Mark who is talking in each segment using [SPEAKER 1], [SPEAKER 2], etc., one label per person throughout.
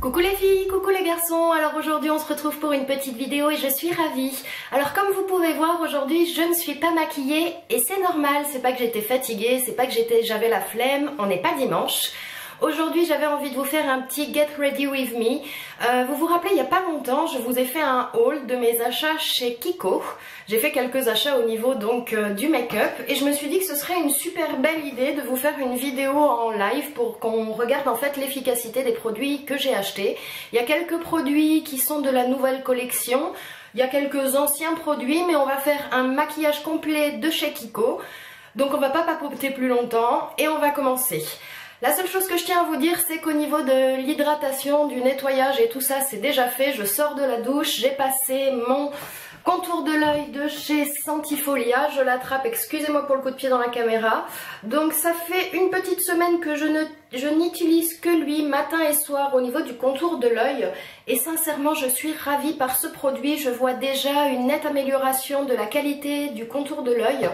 [SPEAKER 1] Coucou les filles, coucou les garçons, alors aujourd'hui on se retrouve pour une petite vidéo et je suis ravie. Alors comme vous pouvez voir aujourd'hui je ne suis pas maquillée et c'est normal, c'est pas que j'étais fatiguée, c'est pas que j'avais la flemme, on n'est pas dimanche. Aujourd'hui j'avais envie de vous faire un petit Get Ready With Me. Vous vous rappelez, il n'y a pas longtemps, je vous ai fait un haul de mes achats chez Kiko. J'ai fait quelques achats au niveau donc du make-up et je me suis dit que ce serait une super belle idée de vous faire une vidéo en live pour qu'on regarde en fait l'efficacité des produits que j'ai achetés. Il y a quelques produits qui sont de la nouvelle collection, il y a quelques anciens produits, mais on va faire un maquillage complet de chez Kiko. Donc on va pas papoter plus longtemps et on va commencer. La seule chose que je tiens à vous dire, c'est qu'au niveau de l'hydratation, du nettoyage et tout ça, c'est déjà fait. Je sors de la douche, j'ai passé mon contour de l'œil de chez Santifolia. Je l'attrape, excusez-moi pour le coup de pied dans la caméra. Donc ça fait une petite semaine que je n'utilise que lui matin et soir au niveau du contour de l'œil. Et sincèrement, je suis ravie par ce produit. Je vois déjà une nette amélioration de la qualité du contour de l'œil.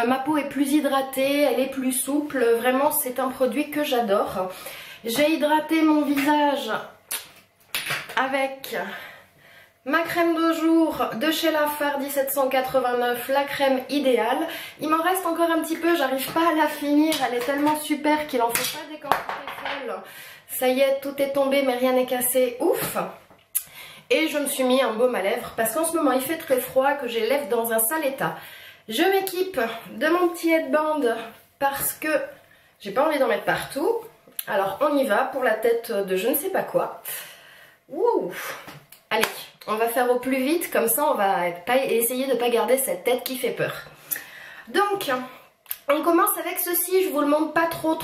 [SPEAKER 1] Ma peau est plus hydratée, elle est plus souple, vraiment c'est un produit que j'adore. J'ai hydraté mon visage avec ma crème de jour de chez Lafarge 1789, la crème idéale. Il m'en reste encore un petit peu, j'arrive pas à la finir, elle est tellement super qu'il en faut pas des quantités folles. Ça y est, tout est tombé mais rien n'est cassé, ouf. Et je me suis mis un baume à lèvres parce qu'en ce moment il fait très froid, que j'ai les lèvres dans un sale état. Je m'équipe de mon petit headband parce que j'ai pas envie d'en mettre partout. Alors on y va pour la tête de je ne sais pas quoi. Wouh! Allez, on va faire au plus vite, comme ça on va essayer de ne pas garder cette tête qui fait peur. Donc, on commence avec ceci, je vous le montre pas trop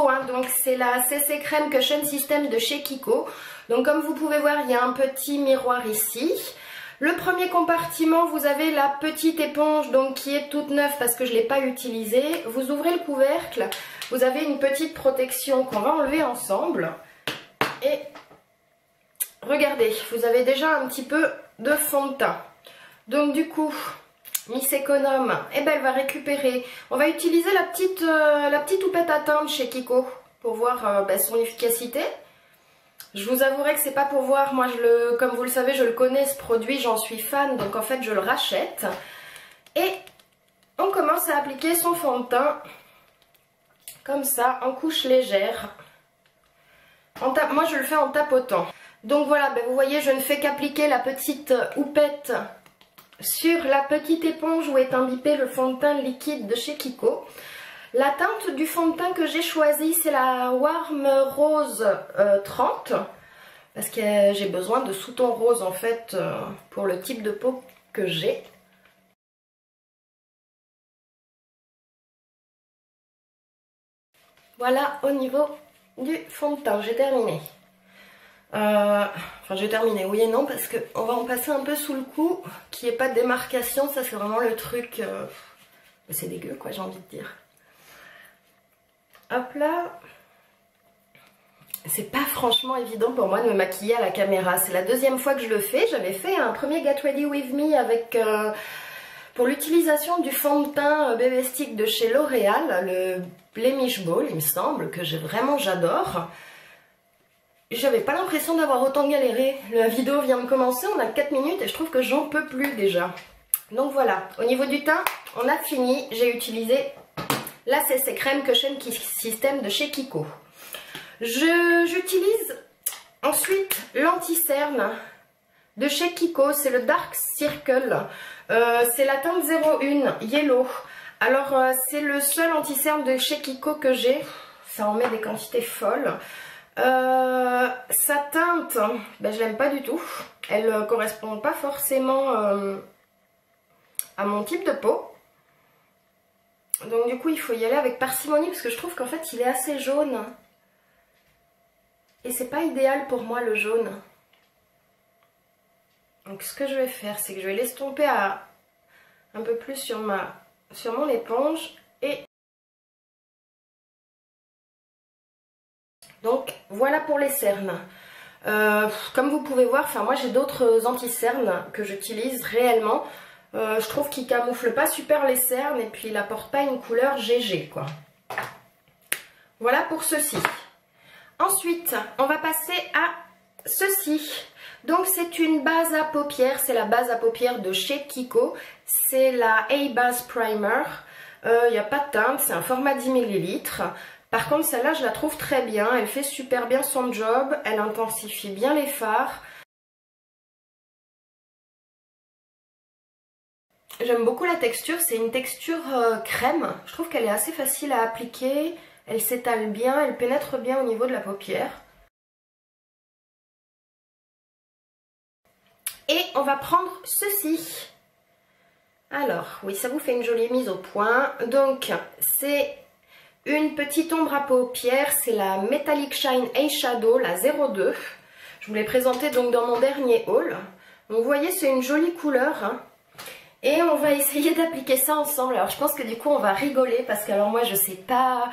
[SPEAKER 1] hein. Donc c'est la CC Crème Cushion System de chez Kiko. Donc comme vous pouvez voir, il y a un petit miroir ici. Le premier compartiment, vous avez la petite éponge donc qui est toute neuve parce que je ne l'ai pas utilisée. Vous ouvrez le couvercle, vous avez une petite protection qu'on va enlever ensemble. Et regardez, vous avez déjà un petit peu de fond de teint. Donc du coup, Miss Econome, eh ben, elle va récupérer. On va utiliser la petite houppette à teindre chez Kiko pour voir son efficacité. Je vous avouerai que c'est pas pour voir, moi comme vous le savez je le connais ce produit, j'en suis fan, donc en fait je le rachète. Et on commence à appliquer son fond de teint, comme ça, en couche légère. Moi je le fais en tapotant. Donc voilà, vous voyez je ne fais qu'appliquer la petite houppette sur la petite éponge où est imbibé le fond de teint liquide de chez Kiko. La teinte du fond de teint que j'ai choisi, c'est la Warm Rose 30. Parce que j'ai besoin de sous-ton rose en fait pour le type de peau que j'ai. Voilà au niveau du fond de teint, j'ai terminé. Enfin j'ai terminé, oui et non, parce qu'on va en passer un peu sous le cou, qu'il n'y ait pas de démarcation, ça c'est vraiment le truc... c'est dégueu quoi, j'ai envie de dire. Hop là, c'est pas franchement évident pour moi de me maquiller à la caméra, c'est la deuxième fois que je le fais. J'avais fait un premier Get Ready With Me avec, pour l'utilisation du fond de teint Bébé Stick de chez L'Oréal, le Blemish Ball il me semble, que j'adore. J'avais pas l'impression d'avoir autant galéré, la vidéo vient de commencer, on a 4 minutes et je trouve que j'en peux plus déjà. Donc voilà, au niveau du teint, on a fini, j'ai utilisé la CC Crème Cushion System de chez Kiko. J'utilise ensuite l'anti-cerne de chez Kiko, c'est le Dark Circle. C'est la teinte 01 Yellow. Alors c'est le seul anti-cerne de chez Kiko que j'ai. Ça en met des quantités folles. Sa teinte, je l'aime pas du tout. Elle correspond pas forcément à mon type de peau. Donc du coup il faut y aller avec parcimonie parce que je trouve qu'en fait il est assez jaune. Et c'est pas idéal pour moi le jaune. Donc ce que je vais faire c'est que je vais l'estomper un peu plus sur mon éponge. Et donc voilà pour les cernes. Comme vous pouvez voir, moi j'ai d'autres anti-cernes que j'utilise réellement. Je trouve qu'il camoufle pas super les cernes et puis il apporte pas une couleur GG quoi. Voilà pour ceci. Ensuite, on va passer à ceci. Donc c'est une base à paupières, c'est la base à paupières de chez Kiko. C'est la A-Base Primer. Il n'y a pas de teinte, c'est un format 10 ml. Par contre celle-là je la trouve très bien, elle fait super bien son job, elle intensifie bien les fards. J'aime beaucoup la texture, c'est une texture crème. Je trouve qu'elle est assez facile à appliquer, elle s'étale bien, elle pénètre bien au niveau de la paupière. Et on va prendre ceci. Alors, oui, ça vous fait une jolie mise au point. Donc, c'est une petite ombre à paupières, c'est la Metallic Shine Eyeshadow, la 02. Je vous l'ai présentée donc dans mon dernier haul. Donc, vous voyez, c'est une jolie couleur, hein. Et on va essayer d'appliquer ça ensemble. Alors je pense que du coup on va rigoler parce que alors moi je sais pas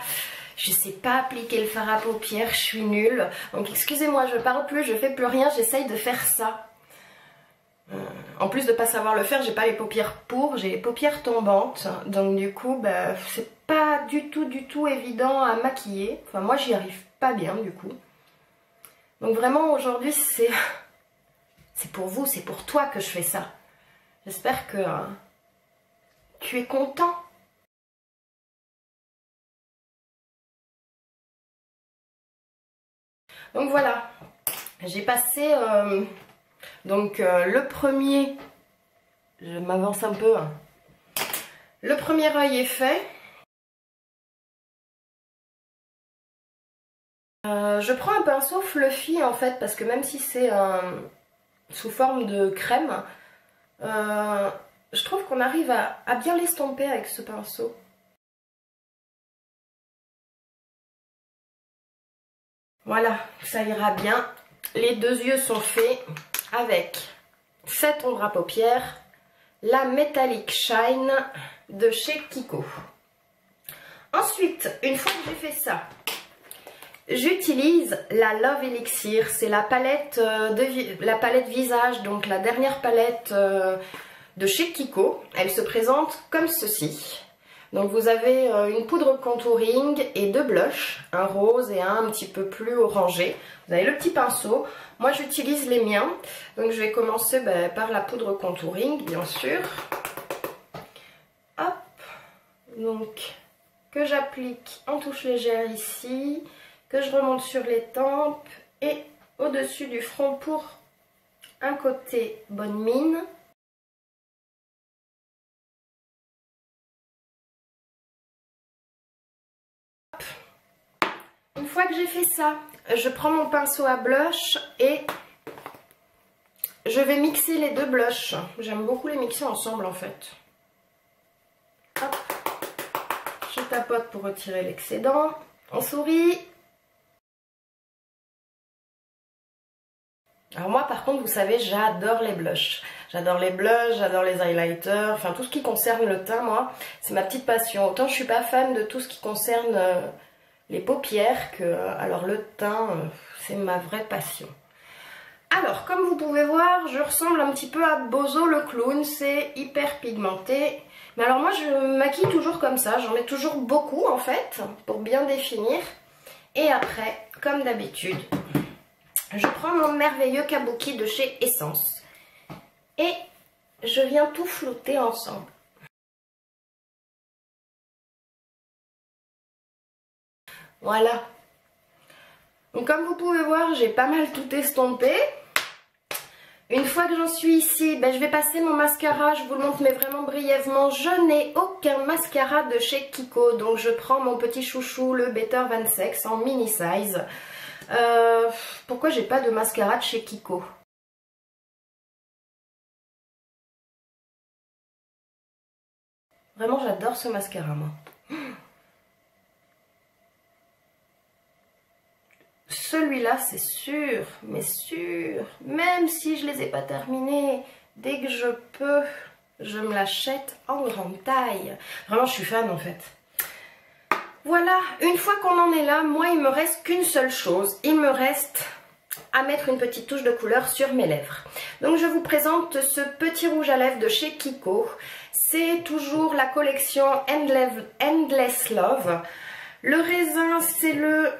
[SPEAKER 1] appliquer le fard à paupières, je suis nulle. Donc excusez-moi, je parle plus, je fais plus rien, j'essaye de faire ça. En plus de pas savoir le faire, j'ai pas les paupières pour, j'ai les paupières tombantes. Donc du coup bah, c'est pas du tout évident à maquiller. Enfin moi j'y arrive pas bien du coup. Donc vraiment aujourd'hui c'est pour vous, c'est pour toi que je fais ça. J'espère que tu es content. Donc voilà, j'ai passé le premier, je m'avance un peu, hein. Le premier œil est fait. Je prends un pinceau fluffy en fait parce que même si c'est sous forme de crème, je trouve qu'on arrive à bien l'estomper avec ce pinceau. Voilà, ça ira bien. Les deux yeux sont faits avec cette ombre à paupières, la Metallic Shine de chez Kiko. Ensuite, une fois que j'ai fait ça, j'utilise la Love Elixir. C'est la palette, la palette visage, donc la dernière palette de chez Kiko. Elle se présente comme ceci. Donc vous avez une poudre contouring et deux blushs, un rose et un petit peu plus orangé. Vous avez le petit pinceau. Moi j'utilise les miens. Donc je vais commencer par la poudre contouring bien sûr. Hop. Donc que j'applique en touche légère ici, que je remonte sur les tempes et au-dessus du front pour un côté bonne mine. Une fois que j'ai fait ça, je prends mon pinceau à blush et je vais mixer les deux blushs. J'aime beaucoup les mixer ensemble en fait. Hop. Je tapote pour retirer l'excédent. On sourit. Alors moi par contre vous savez j'adore les blushs. J'adore les blushs, j'adore les highlighters, enfin tout ce qui concerne le teint moi c'est ma petite passion. Autant je suis pas fan de tout ce qui concerne les paupières que alors le teint c'est ma vraie passion. Alors comme vous pouvez voir je ressemble un petit peu à Bozo le clown, c'est hyper pigmenté. Mais alors moi je maquille toujours comme ça, j'en mets toujours beaucoup en fait pour bien définir. Et après comme d'habitude je prends mon merveilleux kabuki de chez Essence et je viens tout flouter ensemble. Voilà. Donc comme vous pouvez voir, j'ai pas mal tout estompé. Une fois que j'en suis ici, je vais passer mon mascara. Je vous le montre mais vraiment brièvement. Je n'ai aucun mascara de chez Kiko. Donc je prends mon petit chouchou, le Better Van Sex en mini size. Pourquoi j'ai pas de mascara de chez Kiko? Vraiment j'adore ce mascara moi. Celui-là c'est sûr, mais sûr, même si je les ai pas terminés, dès que je peux, je me l'achète en grande taille. Vraiment je suis fan en fait. Voilà, une fois qu'on en est là, moi il me reste qu'une seule chose. Il me reste à mettre une petite touche de couleur sur mes lèvres. Donc je vous présente ce petit rouge à lèvres de chez Kiko. C'est toujours la collection Endless Love. Le raisin c'est le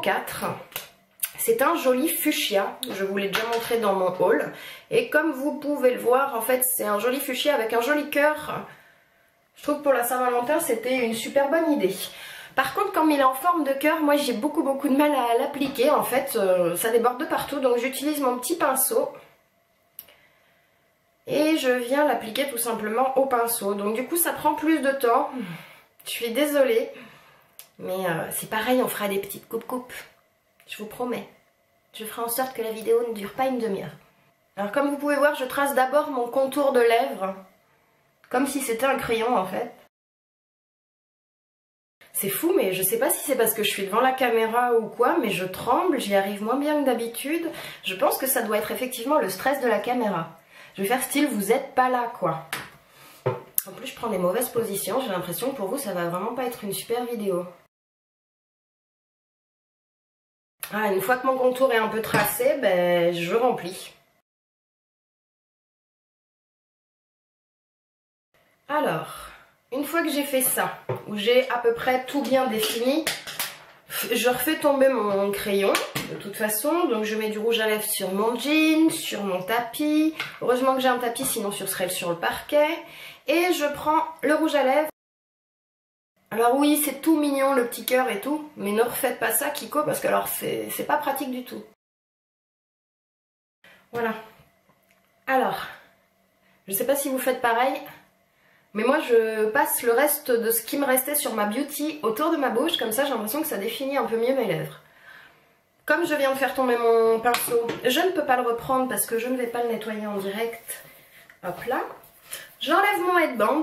[SPEAKER 1] 04. C'est un joli fuchsia, je vous l'ai déjà montré dans mon haul. Et comme vous pouvez le voir, en fait c'est un joli fuchsia avec un joli cœur. Je trouve que pour la Saint-Valentin c'était une super bonne idée. Par contre comme il est en forme de cœur, moi j'ai beaucoup de mal à l'appliquer. En fait ça déborde de partout, donc j'utilise mon petit pinceau. Et je viens l'appliquer tout simplement au pinceau. Donc du coup ça prend plus de temps. Je suis désolée. Mais c'est pareil, on fera des petites coupes. Je vous promets. Je ferai en sorte que la vidéo ne dure pas une demi-heure. Alors comme vous pouvez voir, je trace d'abord mon contour de lèvres. Comme si c'était un crayon en fait. C'est fou, mais je sais pas si c'est parce que je suis devant la caméra ou quoi, mais je tremble, j'y arrive moins bien que d'habitude. Je pense que ça doit être effectivement le stress de la caméra. Je vais faire style vous êtes pas là quoi. En plus je prends des mauvaises positions, j'ai l'impression que pour vous ça va vraiment pas être une super vidéo. Ah, une fois que mon contour est un peu tracé, ben, je remplis. Alors, une fois que j'ai fait ça, où j'ai à peu près tout bien défini, je refais tomber mon crayon de toute façon. Donc je mets du rouge à lèvres sur mon jean, sur mon tapis. Heureusement que j'ai un tapis, sinon ce serait sur le parquet. Et je prends le rouge à lèvres. Alors oui, c'est tout mignon le petit cœur et tout, mais ne refaites pas ça Kiko parce que alors c'est pas pratique du tout. Voilà. Alors, je sais pas si vous faites pareil, mais moi je passe le reste de ce qui me restait sur ma beauty autour de ma bouche, comme ça j'ai l'impression que ça définit un peu mieux mes lèvres. Comme je viens de faire tomber mon pinceau, je ne peux pas le reprendre parce que je ne vais pas le nettoyer en direct. Hop là. J'enlève mon headband.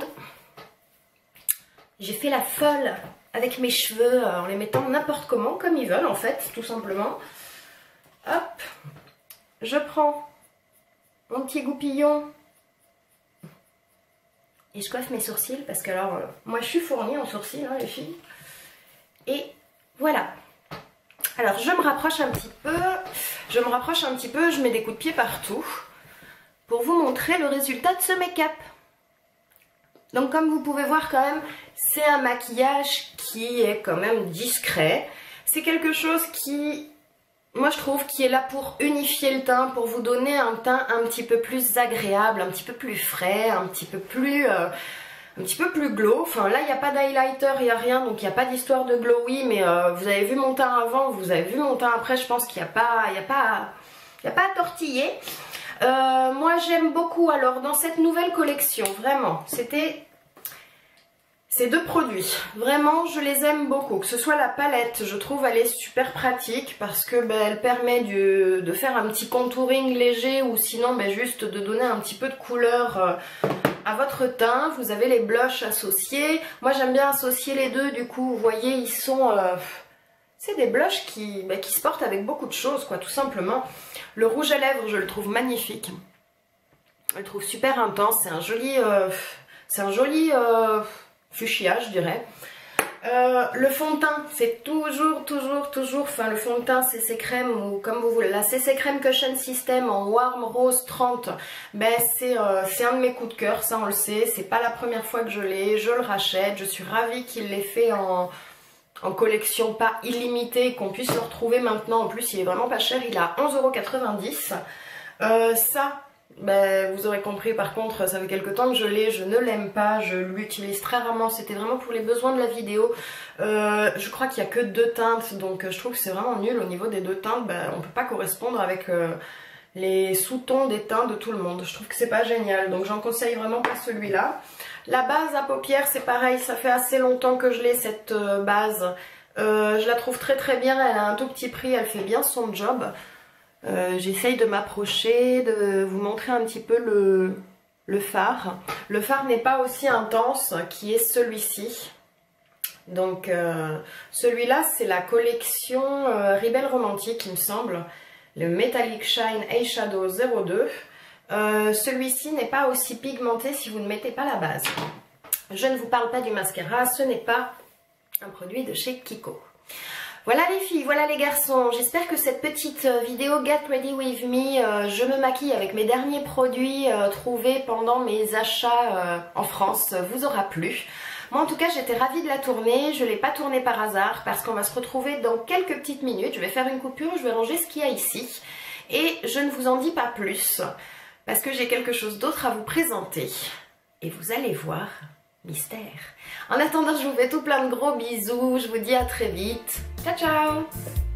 [SPEAKER 1] J'ai fait la folle avec mes cheveux en les mettant n'importe comment, comme ils veulent en fait, tout simplement. Hop, je prends mon petit goupillon et je coiffe mes sourcils parce que alors, moi je suis fournie en sourcils hein, les filles. Et voilà. Alors je me rapproche un petit peu, je mets des coups de pied partout pour vous montrer le résultat de ce make-up. Donc comme vous pouvez voir quand même, c'est un maquillage qui est quand même discret. C'est quelque chose qui, moi je trouve, qui est là pour unifier le teint, pour vous donner un teint un petit peu plus agréable, un petit peu plus frais, un petit peu plus glow. Enfin là il n'y a pas d'highlighter, il n'y a rien, donc il n'y a pas d'histoire de glowy, mais vous avez vu mon teint avant, vous avez vu mon teint après, je pense qu'il n'y a pas à tortiller. Moi j'aime beaucoup alors dans cette nouvelle collection, vraiment, c'était ces deux produits, vraiment je les aime beaucoup, que ce soit la palette, je trouve elle est super pratique parce que ben, elle permet de faire un petit contouring léger ou sinon ben, juste de donner un petit peu de couleur à votre teint. Vous avez les blushs associés, moi j'aime bien associer les deux, du coup vous voyez ils sont... c'est des blushs qui se portent avec beaucoup de choses, quoi, tout simplement. Le rouge à lèvres, je le trouve magnifique. Je le trouve super intense. C'est un joli fuchsia, je dirais. Le fond de teint, c'est toujours, enfin le fond de teint CC Crème ou comme vous voulez, la CC Crème Cushion System en Warm Rose 30, ben c'est un de mes coups de cœur, ça on le sait. C'est pas la première fois que je l'ai, je le rachète. Je suis ravie qu'il l'ait fait en collection pas illimitée, qu'on puisse le retrouver maintenant. En plus il est vraiment pas cher, il est à 11,90 €. Ça, ben, vous aurez compris, par contre ça fait quelques temps que je l'ai, je ne l'aime pas, je l'utilise très rarement, c'était vraiment pour les besoins de la vidéo. Je crois qu'il n'y a que deux teintes, donc je trouve que c'est vraiment nul au niveau des deux teintes. Ben, on ne peut pas correspondre avec les sous-tons des teints de tout le monde, je trouve que c'est pas génial, donc j'en conseille vraiment pas celui-là. La base à paupières c'est pareil, ça fait assez longtemps que je l'ai cette base, je la trouve très bien, elle a un tout petit prix, elle fait bien son job. J'essaye de m'approcher, de vous montrer un petit peu le fard. Le fard n'est pas aussi intense qui est celui-ci. Donc celui-là c'est la collection Rebelle Romantique il me semble, le Metallic Shine Eyeshadow 02. Celui-ci n'est pas aussi pigmenté si vous ne mettez pas la base. Je ne vous parle pas du mascara, ce n'est pas un produit de chez Kiko. Voilà les filles, voilà les garçons, j'espère que cette petite vidéo Get Ready With Me, je me maquille avec mes derniers produits trouvés pendant mes achats en France, vous aura plu. Moi en tout cas j'étais ravie de la tourner, je ne l'ai pas tournée par hasard parce qu'on va se retrouver dans quelques petites minutes. Je vais faire une coupure, je vais ranger ce qu'il y a ici et je ne vous en dis pas plus parce que j'ai quelque chose d'autre à vous présenter et vous allez voir, mystère. En attendant, je vous fais tout plein de gros bisous, je vous dis à très vite. Ciao ciao!